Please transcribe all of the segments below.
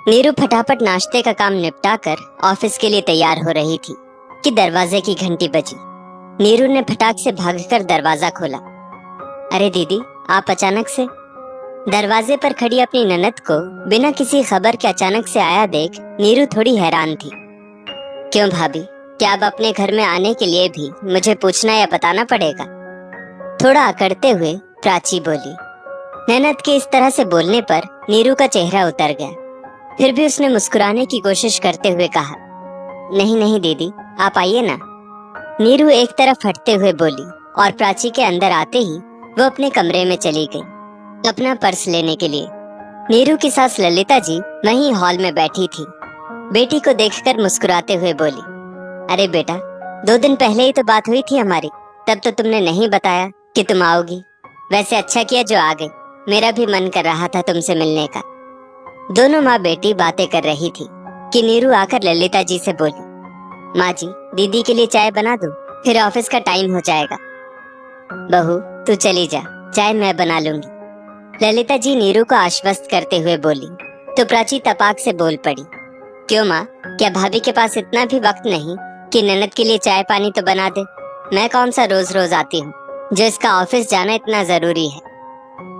नीरू फटाफट नाश्ते का काम निपटा कर ऑफिस के लिए तैयार हो रही थी कि दरवाजे की घंटी बजी। नीरू ने फटाक से भागकर दरवाजा खोला। अरे दीदी, आप अचानक से? दरवाजे पर खड़ी अपनी ननद को बिना किसी खबर के अचानक से आया देख नीरू थोड़ी हैरान थी। क्यों भाभी, क्या अब अपने घर में आने के लिए भी मुझे पूछना या बताना पड़ेगा? थोड़ा अकड़ते हुए प्राची बोली। ननद के इस तरह से बोलने पर नीरू का चेहरा उतर गया। फिर भी उसने मुस्कुराने की कोशिश करते हुए कहा, नहीं नहीं दीदी, आप आइए ना। नीरू एक तरफ हटते हुए बोली और प्राची के अंदर आते ही वो अपने कमरे में चली गई अपना पर्स लेने के लिए। नीरू की सास ललिता जी वहीं हॉल में बैठी थी। बेटी को देखकर मुस्कुराते हुए बोली, अरे बेटा, 2 दिन पहले ही तो बात हुई थी हमारी, तब तो तुमने नहीं बताया कि तुम आओगी। वैसे अच्छा किया जो आ गई, मेरा भी मन कर रहा था तुमसे मिलने का। दोनों माँ बेटी बातें कर रही थी कि नीरू आकर ललिता जी से बोली, माँ जी, दीदी के लिए चाय बना दूं, फिर ऑफिस का टाइम हो जाएगा। बहू, तू चली जा, चाय मैं बना लूंगी। ललिता जी नीरू को आश्वस्त करते हुए बोली तो प्राची तपाक से बोल पड़ी, क्यों माँ, क्या भाभी के पास इतना भी वक्त नहीं कि ननद के लिए चाय पानी तो बना दे? मैं कौन सा रोज रोज आती हूँ जो इसका ऑफिस जाना इतना जरूरी है।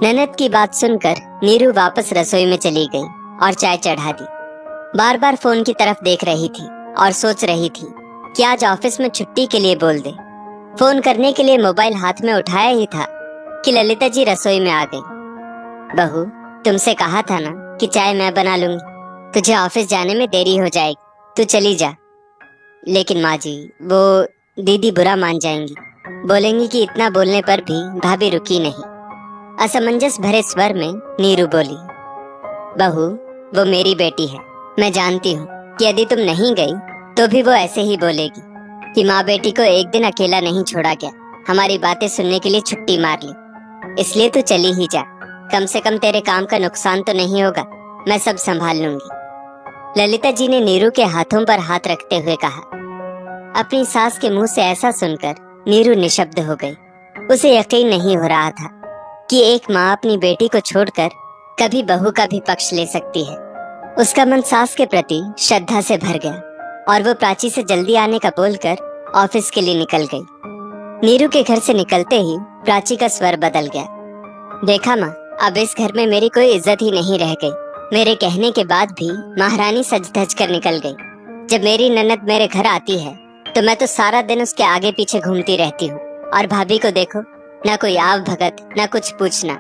ननद की बात सुनकर नीरू वापस रसोई में चली गई और चाय चढ़ा दी। बार बार फोन की तरफ देख रही थी और सोच रही थी कि आज ऑफिस में छुट्टी के लिए बोल दे। फोन करने के लिए मोबाइल हाथ में उठाया ही था कि ललिता जी रसोई में आ गई। बहू, तुमसे कहा था ना कि चाय मैं बना लूंगी, तुझे ऑफिस जाने में देरी हो जाएगी, तू चली जा। लेकिन माँ जी, वो दीदी बुरा मान जाएंगी, बोलेंगी कि इतना बोलने पर भी भाभी रुकी नहीं। असमंजस भरे स्वर में नीरू बोली, बहू, वो मेरी बेटी है, मैं जानती हूँ कि यदि तुम नहीं गई तो भी वो ऐसे ही बोलेगी कि माँ बेटी को एक दिन अकेला नहीं छोड़ा गया, हमारी बातें सुनने के लिए छुट्टी मार ली। इसलिए तू चली ही जा, कम से कम तेरे काम का नुकसान तो नहीं होगा, मैं सब संभाल लूंगी। ललिता जी ने नीरू के हाथों पर हाथ रखते हुए कहा। अपनी सास के मुंह से ऐसा सुनकर नीरू निशब्द हो गई। उसे यकीन नहीं हो रहा था कि एक माँ अपनी बेटी को छोड़कर कभी बहू का भी पक्ष ले सकती है। उसका मन सास के प्रति श्रद्धा से भर गया और वो प्राची से जल्दी आने का बोलकर ऑफिस के लिए निकल गई। नीरू के घर से निकलते ही प्राची का स्वर बदल गया। देखा माँ, अब इस घर में मेरी कोई इज्जत ही नहीं रह गई। मेरे कहने के बाद भी महारानी सज धज कर निकल गई। जब मेरी ननद मेरे घर आती है तो मैं तो सारा दिन उसके आगे पीछे घूमती रहती हूँ, और भाभी को देखो, ना कोई आव भगत, ना कुछ पूछना।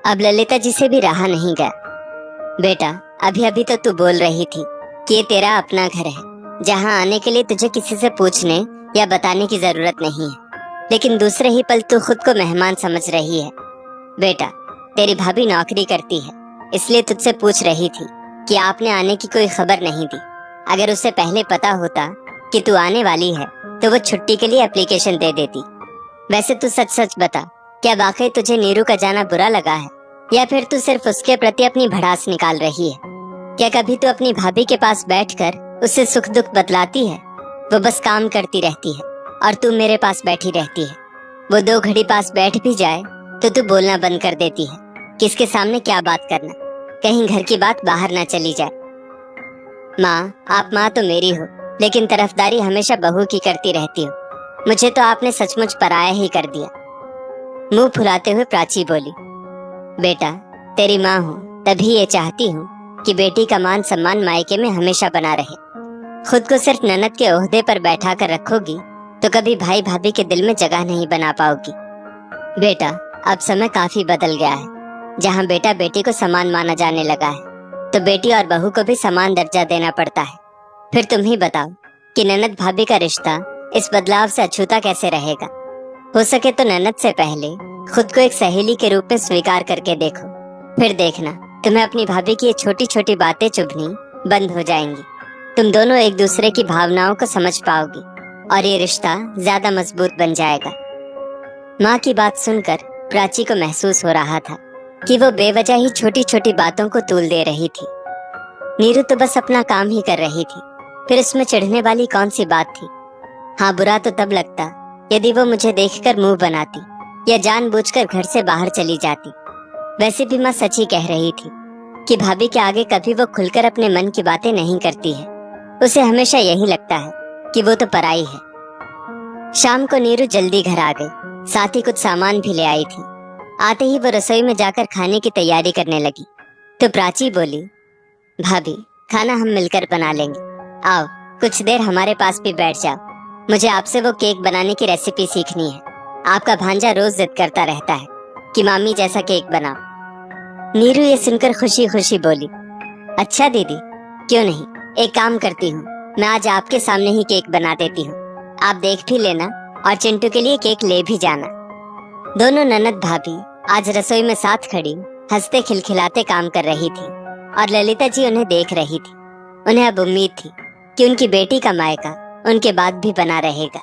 अब ललिता जी से भी रहा नहीं गया। बेटा, अभी अभी तो तू बोल रही थी कि ये तेरा अपना घर है, जहाँ आने के लिए तुझे किसी से पूछने या बताने की जरूरत नहीं है, लेकिन दूसरे ही पल तू खुद को मेहमान समझ रही है। बेटा, तेरी भाभी नौकरी करती है, इसलिए तुझसे पूछ रही थी कि आपने आने की कोई खबर नहीं दी। अगर उसे पहले पता होता कि तू आने वाली है तो वो छुट्टी के लिए एप्लीकेशन दे देती। वैसे तू सच सच बता, क्या वाकई तुझे नीरू का जाना बुरा लगा है, या फिर तू सिर्फ उसके प्रति अपनी भड़ास निकाल रही है? क्या कभी तू अपनी भाभी के पास बैठकर उससे सुख दुख बतलाती है? वो बस काम करती रहती है और तू मेरे पास बैठी रहती है। वो 2 घड़ी पास बैठ भी जाए तो तू बोलना बंद कर देती है। किसके सामने क्या बात करना, कहीं घर की बात बाहर ना चली जाए। माँ, आप माँ तो मेरी हो, लेकिन तरफदारी हमेशा बहू की करती रहती हो। मुझे तो आपने सचमुच पराया ही कर दिया। मुंह फुलाते हुए प्राची बोली, बेटा, तेरी माँ हूँ तभी ये चाहती हूँ कि बेटी का मान सम्मान मायके में हमेशा बना रहे। खुद को सिर्फ ननद के ओहदे पर बैठा कर रखोगी तो कभी भाई भाभी के दिल में जगह नहीं बना पाओगी। बेटा, अब समय काफी बदल गया है। जहाँ बेटा बेटी को समान माना जाने लगा है तो बेटी और बहू को भी समान दर्जा देना पड़ता है। फिर तुम ही बताओ कि ननद भाभी का रिश्ता इस बदलाव से अछूता कैसे रहेगा। हो सके तो ननद से पहले खुद को एक सहेली के रूप में स्वीकार करके देखो, फिर देखना तुम्हें अपनी भाभी की ये छोटी छोटी बातें चुभनी बंद हो जाएंगी। तुम दोनों एक दूसरे की भावनाओं को समझ पाओगी और ये रिश्ता ज्यादा मजबूत बन जाएगा। माँ की बात सुनकर प्राची को महसूस हो रहा था कि वो बेवजह ही छोटी छोटी बातों को तूल दे रही थी। नीरू तो बस अपना काम ही कर रही थी, फिर उसमें चिढ़ने वाली कौन सी बात थी। हाँ, बुरा तो तब लगता यदि वो मुझे देखकर मुंह बनाती या जानबूझकर घर से बाहर चली जाती। वैसे भी माँ सच ही कह रही थी। कि भाभी के आगे कभी वो खुलकर अपने मन की बातें नहीं करती है। उसे हमेशा यही लगता है कि वो तो पराई है। शाम को नीरू जल्दी घर आ गई, साथ ही कुछ सामान भी ले आई थी। आते ही वो रसोई में जाकर खाने की तैयारी करने लगी तो प्राची बोली, भाभी खाना हम मिलकर बना लेंगे, आओ कुछ देर हमारे पास भी बैठ जाओ। मुझे आपसे वो केक बनाने की रेसिपी सीखनी है। आपका भांजा रोज जिद करता रहता है कि मामी जैसा केक बनाओ। नीरू ये सुनकर खुशी खुशी बोली, अच्छा दीदी, क्यों नहीं, एक काम करती हूँ, मैं आज आपके सामने ही केक बना देती हूँ। आप देख भी लेना और चिंटू के लिए केक ले भी जाना। दोनों ननद भाभी आज रसोई में साथ खड़ी हंसते खिलखिलाते काम कर रही थी और ललिता जी उन्हें देख रही थी। उन्हें अब उम्मीद थी कि उनकी बेटी का मायका उनके बाद भी बना रहेगा।